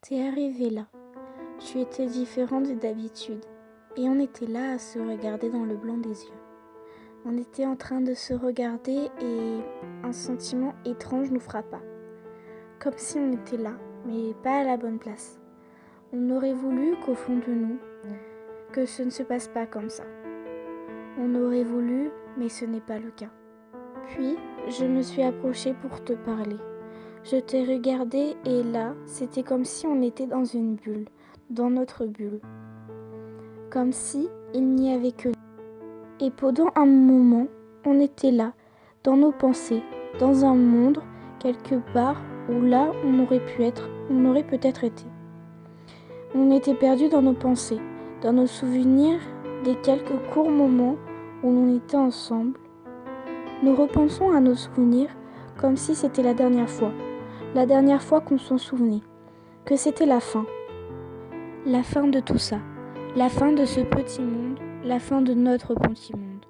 T'es arrivé là. Tu étais différent de d'habitude. Et on était là à se regarder dans le blanc des yeux. On était en train de se regarder et un sentiment étrange nous frappa. Comme si on était là, mais pas à la bonne place. On aurait voulu qu'au fond de nous, que ce ne se passe pas comme ça. On aurait voulu, mais ce n'est pas le cas. Puis, je me suis approchée pour te parler. Je t'ai regardé et là, c'était comme si on était dans une bulle, dans notre bulle. Comme si il n'y avait que nous. Et pendant un moment, on était là, dans nos pensées, dans un monde, quelque part où là on aurait pu être, on aurait peut-être été. On était perdu dans nos pensées, dans nos souvenirs des quelques courts moments où l'on était ensemble. Nous repensons à nos souvenirs comme si c'était la dernière fois qu'on s'en souvenait, que c'était la fin de tout ça, la fin de ce petit monde, la fin de notre petit monde,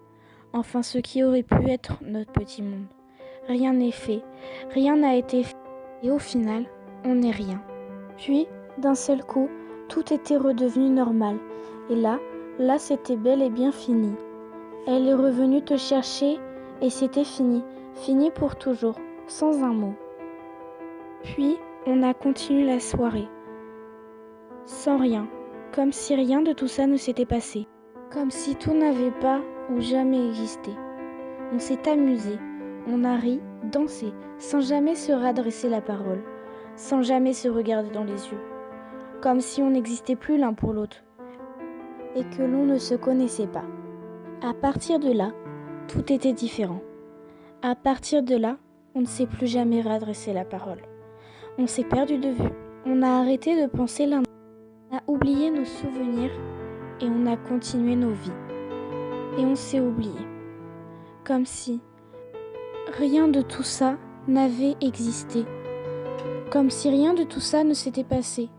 enfin ce qui aurait pu être notre petit monde. Rien n'est fait, rien n'a été fait, et au final, on n'est rien. Puis, d'un seul coup, tout était redevenu normal, et là c'était bel et bien fini. Elle est revenue te chercher, et c'était fini, fini pour toujours, sans un mot. Puis, on a continué la soirée, sans rien, comme si rien de tout ça ne s'était passé, comme si tout n'avait pas ou jamais existé. On s'est amusé, on a ri, dansé, sans jamais se redresser la parole, sans jamais se regarder dans les yeux, comme si on n'existait plus l'un pour l'autre, et que l'on ne se connaissait pas. À partir de là, tout était différent. À partir de là, on ne s'est plus jamais redressé la parole. On s'est perdu de vue, on a arrêté de penser l'un, on a oublié nos souvenirs et on a continué nos vies. Et on s'est oublié. Comme si rien de tout ça n'avait existé. Comme si rien de tout ça ne s'était passé.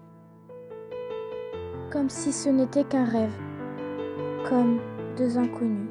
Comme si ce n'était qu'un rêve. Comme deux inconnus.